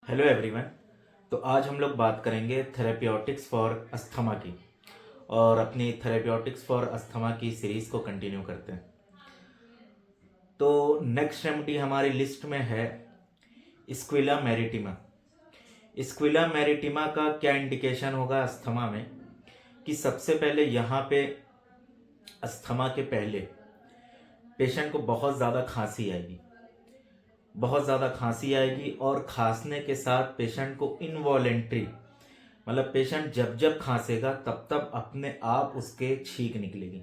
Hello everyone. तो आज हम लोग बात करेंगे थेरेप्यूटिक्स फॉर अस्थमा की, और अपनी थेरेप्यूटिक्स फॉर अस्थमा की सीरीज़ को कंटिन्यू करते हैं। तो नेक्स्ट रेमेडी हमारी लिस्ट में है स्क्विला मैरिटिमा। स्क्विला मैरिटिमा का क्या इंडिकेशन होगा अस्थमा में, कि सबसे पहले यहाँ पे अस्थमा के पहले पेशेंट को बहुत ज़्यादा खांसी आएगी, बहुत ज़्यादा खांसी आएगी, और खांसने के साथ पेशेंट को इनवॉलेंट्री, मतलब पेशेंट जब जब खांसेगा तब तब अपने आप उसके छींक निकलेगी,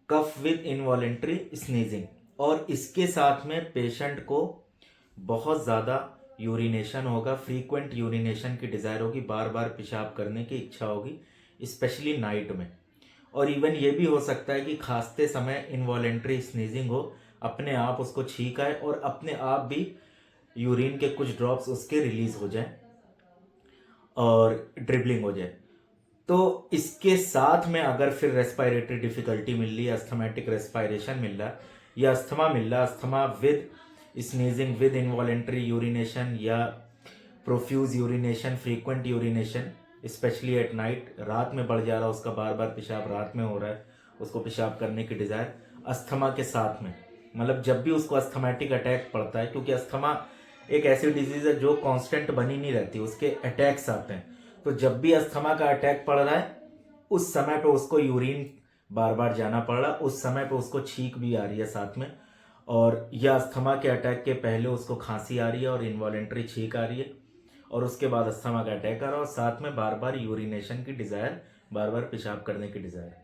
कफ विद इनवॉलेंट्री स्नीजिंग। और इसके साथ में पेशेंट को बहुत ज़्यादा यूरिनेशन होगा, फ्रीक्वेंट यूरिनेशन की डिज़ायर होगी, बार बार पेशाब करने की इच्छा होगी, स्पेशली नाइट में। और इवन ये भी हो सकता है कि खांसते समय इनवॉलेंट्री स्नीजिंग हो, अपने आप उसको छींक आए और अपने आप भी यूरिन के कुछ ड्रॉप्स उसके रिलीज हो जाए और ड्रिबलिंग हो जाए। तो इसके साथ में अगर फिर रेस्पिरेटरी डिफिकल्टी मिल रही है, अस्थमेटिक रेस्पिरेशन मिल रहा है या अस्थमा मिल रहा है, asthma with sneezing with involuntary urination या profuse urination, frequent urination, specially at night, रात में बढ़ जा रहा है उसका, बार बार पेशाब रात में हो रहा है, उसको पेशाब करने की डिज़ायर अस्थमा के साथ में, मतलब जब भी उसको अस्थमेटिक अटैक पड़ता है, क्योंकि अस्थमा एक ऐसी डिजीज है जो कांस्टेंट बनी नहीं रहती, उसके अटैक्स आते हैं। तो जब भी अस्थमा का अटैक पड़ रहा है उस समय पे उसको यूरिन बार बार जाना पड़ रहा है, उस समय पे उसको छींक भी आ रही है साथ में, और या अस्थमा के अटैक के पहले उसको खांसी आ रही है और इनवॉलेंट्री छींक आ रही है, और उसके बाद अस्थमा का अटैक आ रहा है, और साथ में बार बार यूरिनेशन की डिज़ायर, बार बार पेशाब करने की डिज़ायर।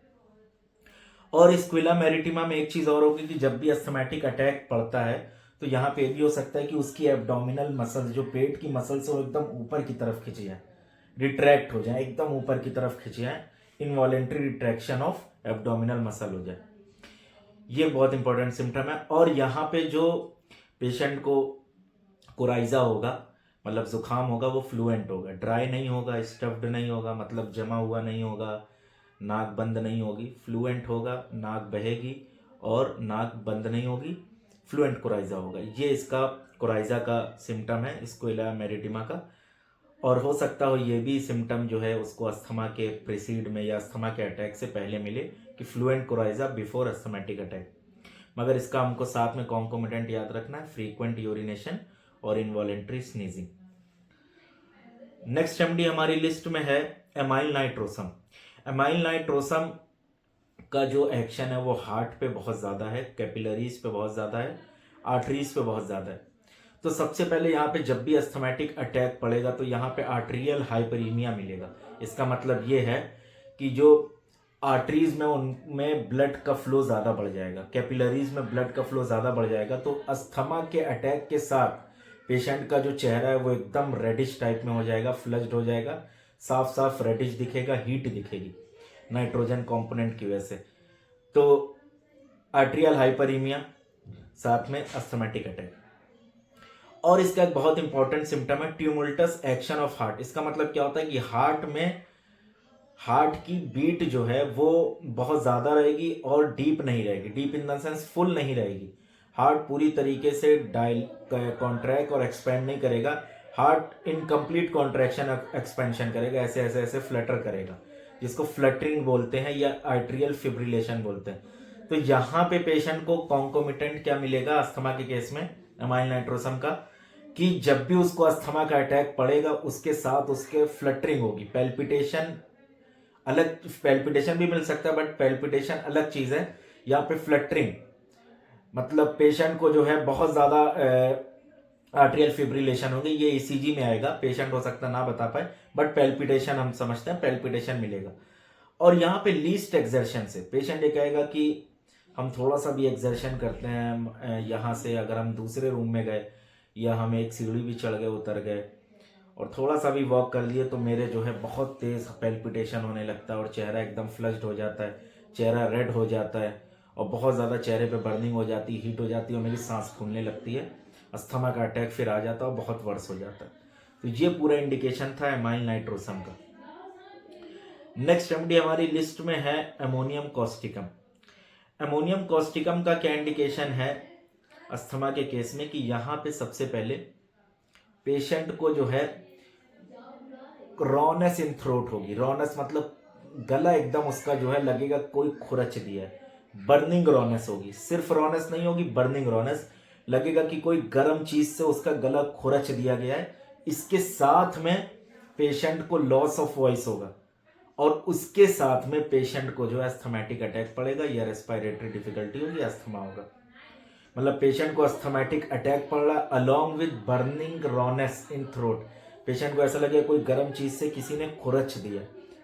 और स्क्विला मैरिटिमा में एक चीज़ और होगी कि जब भी अस्थमेटिक अटैक पड़ता है तो यहाँ पे भी हो सकता है कि उसकी एब्डोमिनल मसल्स, जो पेट की मसल्स, वो एकदम ऊपर की तरफ खिंची जाए, रिट्रैक्ट हो जाए, एकदम ऊपर की तरफ खिंची जाए, involuntary retraction of abdominal muscle हो जाए। ये बहुत इंपॉर्टेंट सिम्टम है। और यहाँ पे जो पेशेंट को कोराइजा होगा, मतलब जुकाम होगा, वो फ्लुएंट होगा, ड्राई नहीं होगा, स्टफ्ड नहीं होगा, मतलब जमा हुआ नहीं होगा, नाक बंद नहीं होगी, फ्लुएंट होगा, नाक बहेगी और नाक बंद नहीं होगी, फ्लुएंट कोराइजा होगा। ये इसका कोराइजा का सिम्टम है स्क्विला मैरिटिमा का। और हो सकता हो ये भी सिम्टम जो है उसको अस्थमा के प्रीसीड में या अस्थमा के अटैक से पहले मिले, कि fluent coryza before asthmatic attack. मगर इसका हमको साथ में कॉन्कोमिटेंट याद रखना है, फ्रीक्वेंट यूरिनेशन और इनवॉलेंट्री स्नीजिंग। नेक्स्ट रेमेडी हमारी लिस्ट में है एमाइल नाइट्रोसम। एमाइल नाइट्रोसम का जो एक्शन है वो हार्ट पे बहुत ज़्यादा है, कैपिलरीज पे बहुत ज़्यादा है, आर्टरीज पे बहुत ज़्यादा है। तो सबसे पहले यहाँ पे जब भी अस्थमेटिक अटैक पड़ेगा तो यहाँ पे आर्ट्रियल हाइपरीमिया मिलेगा। इसका मतलब ये है कि जो आर्टरीज में उनमें ब्लड का फ्लो ज़्यादा बढ़ जाएगा, कैपिलरीज में ब्लड का फ्लो ज़्यादा बढ़ जाएगा। तो अस्थमा के अटैक के साथ पेशेंट का जो चेहरा है वो एकदम रेडिश टाइप में हो जाएगा, फ्लज्ड हो जाएगा, साफ साफ रेडिश दिखेगा, हीट दिखेगी नाइट्रोजन कंपोनेंट की वजह से। तो आर्ट्रियल हाइपरीमिया, साथ में अस्थमेटिक अटैक। और इसका एक बहुत इंपॉर्टेंट सिम्टम है ट्यूमुल्टस एक्शन ऑफ हार्ट। इसका मतलब क्या होता है कि हार्ट की बीट जो है वो बहुत ज़्यादा रहेगी और डीप नहीं रहेगी, deep in the sense full नहीं रहेगी। हार्ट पूरी तरीके से कॉन्ट्रैक्ट और एक्सपेंड नहीं करेगा, हार्ट इनकम्प्लीट कॉन्ट्रैक्शन एक्सपेंशन करेगा, ऐसे ऐसे ऐसे फ्लटर करेगा, जिसको फ्लटरिंग बोलते हैं या आर्ट्रियल फिब्रिलेशन बोलते हैं। तो यहाँ पे पेशेंट को कॉन्कोमिटेंट क्या मिलेगा अस्थमा के केस में एमाइल नाइट्रोसम का, कि जब भी उसको अस्थमा का अटैक पड़ेगा उसके साथ उसके फ्लटरिंग होगी, पेल्पिटेशन। अलग पेल्पिटेशन भी मिल सकता है बट पेल्पिटेशन अलग चीज है, यहाँ पे फ्लटरिंग मतलब पेशेंट को जो है बहुत ज्यादा आर्ट्रियल फिब्रिलेशन होगी। ये ईसीजी में आएगा, पेशेंट हो सकता ना बता पाए बट पेल्पिटेशन हम समझते हैं, पेल्पिटेशन मिलेगा। और यहाँ पे लीस्ट एक्सर्शन से पेशेंट ये कहेगा कि हम थोड़ा सा भी एक्सर्शन करते हैं, यहाँ से अगर हम दूसरे रूम में गए या हम एक सीढ़ी भी चढ़ गए, उतर गए और थोड़ा सा भी वॉक कर लिए, तो मेरे जो है बहुत तेज पेल्पिटेशन होने लगता है और चेहरा एकदम फ्लश्ड हो जाता है, चेहरा रेड हो जाता है और बहुत ज़्यादा चेहरे पे बर्निंग हो जाती है, हीट हो जाती है और मेरी सांस फूलने लगती है, अस्थमा का अटैक फिर आ जाता है और बहुत वर्स हो जाता है। तो ये पूरा इंडिकेशन था एमाइल नाइट्रोसम का। नेक्स्ट रेमेडी हमारी लिस्ट में है अमोनियम कॉस्टिकम। अमोनियम कॉस्टिकम का क्या इंडिकेशन है अस्थमा के केस में, कि यहाँ पे सबसे पहले पेशेंट को जो है रॉनेस इन थ्रोट होगी। रॉनेस मतलब गला एकदम उसका जो है लगेगा कोई खुरच दिया है। बर्निंग रॉनेस होगी, सिर्फ रॉनेस नहीं होगी, बर्निंग रॉनेस लगेगा कि कोई गर्म चीज से उसका गला खुरच दिया गया है। इसके साथ में पेशेंट को लॉस ऑफ वॉइस होगा और उसके साथ में पेशेंट को जो है अस्थमैटिक अटैक पड़ेगा या रेस्पिरेटरी डिफिकल्टी होगी, अस्थमा होगा। मतलब पेशेंट को अस्थमैटिक अटैक पड़ रहा along with burning rawness in throat. Patient को ऐसा लगे कोई गर्म चीज से किसी ने खुरच दिया।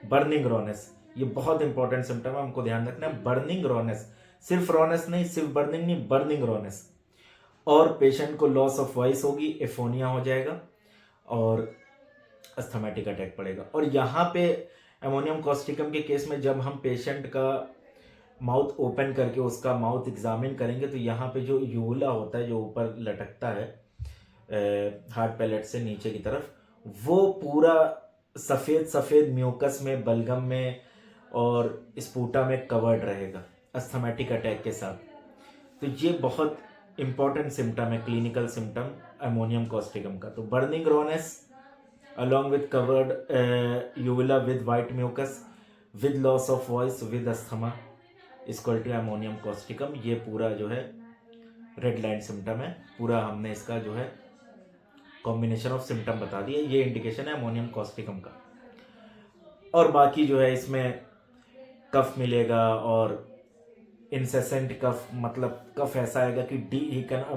बर्निंग रॉनेस ये बहुत इंपॉर्टेंट सिम्टम है, हमको ध्यान रखना है। बर्निंग रॉनेस, सिर्फ रॉनेस नहीं, सिर्फ बर्निंग नहीं, बर्निंग रॉनेस। और पेशेंट को लॉस ऑफ वॉइस होगी, एफोनिया हो जाएगा और अस्थमैटिक अटैक पड़ेगा। और यहाँ पे अमोनियम कॉस्टिकम के केस में जब हम पेशेंट का माउथ ओपन करके उसका माउथ एग्जामिन करेंगे तो यहाँ पे जो यूला होता है जो ऊपर लटकता है हार्ट पैलेट से नीचे की तरफ, वो पूरा सफ़ेद सफ़ेद म्यूकस में, बलगम में और स्पूटा में कवर्ड रहेगा अस्थमैटिक अटैक के साथ। तो ये बहुत इंपॉर्टेंट सिम्टम है, क्लिनिकल सिम्टम अमोनियम कॉस्टिकम का। तो burning rawness along with covered uvula with white mucus with loss of voice with asthma is equal to ammonium causticum। ये पूरा जो है रेड लाइन सिम्टम है, पूरा हमने इसका जो है कॉम्बिनेशन ऑफ सिम्टम बता दिया। ये इंडिकेशन है अमोनियम कॉस्टिकम का। और बाकी जो है इसमें कफ मिलेगा और इंसेसेंट कफ, मतलब कफ ऐसा आएगा कि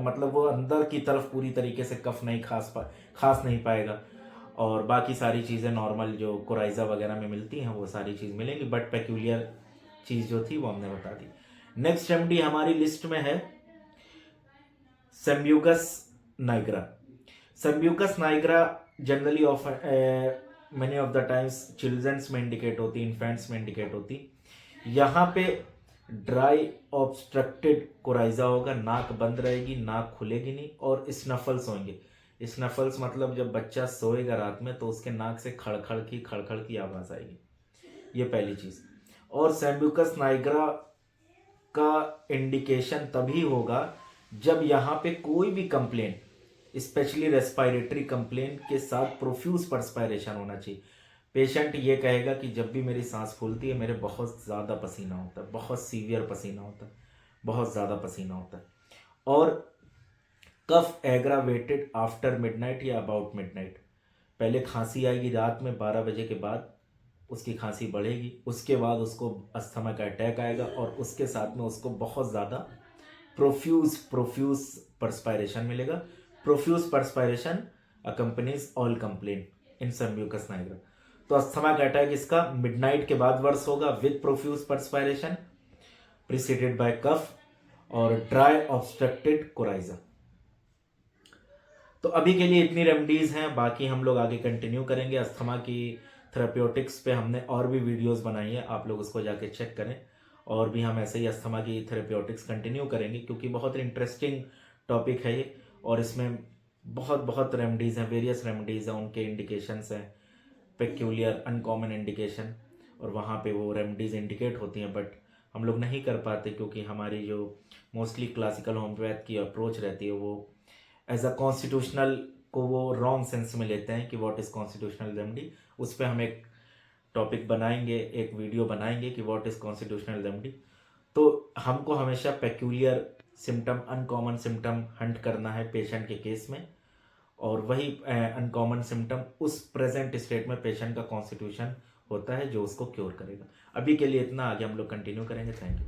मतलब वो अंदर की तरफ पूरी तरीके से कफ नहीं खास नहीं पाएगा। और बाकी सारी चीज़ें नॉर्मल जो कोराइजा वगैरह में मिलती हैं वो सारी चीज़ मिलेंगी, बट पेक्यूलियर चीज़ जो थी वो हमने बता दी। नेक्स्ट रेमेडी हमारी लिस्ट में है Sambucus nigra. Sambucus nigra generally of many of the times childrens में इंडिकेट होती, इन्फेंट्स में इंडिकेट होती। यहाँ पे ड्राई ऑब्स्ट्रक्टेड कोराइजा होगा, नाक बंद रहेगी, नाक खुलेगी नहीं और स्नफल्स होंगे। स्नफल्स मतलब जब बच्चा सोएगा रात में तो उसके नाक से खड़खड़ की आवाज़ आएगी, ये पहली चीज़। और सेम्ब्यूकस नाइग्रा का इंडिकेशन तभी होगा जब यहाँ पे कोई भी कंप्लेन, स्पेशली रेस्पिरेटरी कंप्लेन के साथ प्रोफ्यूज पर्सपायरेशन होना चाहिए। पेशेंट ये कहेगा कि जब भी मेरी सांस फूलती है मेरे बहुत ज़्यादा पसीना होता है, बहुत सीवियर पसीना होता है, बहुत ज़्यादा पसीना होता है। और कफ एग्रावेटेड आफ्टर मिडनाइट या अबाउट मिडनाइट। पहले खांसी आएगी रात में 12 बजे के बाद, उसकी खांसी बढ़ेगी, उसके बाद उसको अस्थमा का अटैक आएगा और उसके साथ में उसको बहुत ज़्यादा प्रोफ्यूज पर्सपायरेशन मिलेगा। Profuse perspiration accompanies all complain in Sambucus nigra. तो अस्थमा का अटैक इसका मिडनाइट के बाद वर्स होगा with profuse perspiration preceded by cough और ड्राई ऑब्स्ट्रक्टेड कोराइजा। तो अभी के लिए इतनी रेमेडीज हैं, बाकी हम लोग आगे कंटिन्यू करेंगे। अस्थमा की थेरेप्यूटिक्स पे हमने और भी वीडियोस बनाई है, आप लोग उसको जाके चेक करें। और भी हम ऐसे ही अस्थमा की थेरेप्यूटिक्स कंटिन्यू करेंगे क्योंकि बहुत इंटरेस्टिंग टॉपिक है ये और इसमें बहुत रेमेडीज़ हैं, वेरियस रेमेडीज़ हैं, उनके इंडिकेशंस हैं, पेक्यूलियर अनकॉमन इंडिकेशन, और वहाँ पे वो रेमेडीज़ इंडिकेट होती हैं बट हम लोग नहीं कर पाते क्योंकि हमारी जो मोस्टली क्लासिकल होम्योपैथ की अप्रोच रहती है वो एज अ कॉन्स्टिट्यूशनल को वो रॉन्ग सेंस में लेते हैं कि व्हाट इज़ कॉन्स्टिट्यूशनल रेमेडी। उस पर हम एक टॉपिक बनाएंगे, एक वीडियो बनाएंगे कि व्हाट इज़ कॉन्स्टिट्यूशनल रेमेडी। तो हमको हमेशा peculiar symptom, uncommon symptom Hunt करना है पेशेंट के केस में, और वही अनकॉमन सिम्टम उस प्रेजेंट स्टेट में पेशेंट का कॉन्स्टिट्यूशन होता है जो उसको क्योर करेगा। अभी के लिए इतना, आगे हम लोग कंटिन्यू करेंगे। Thank you.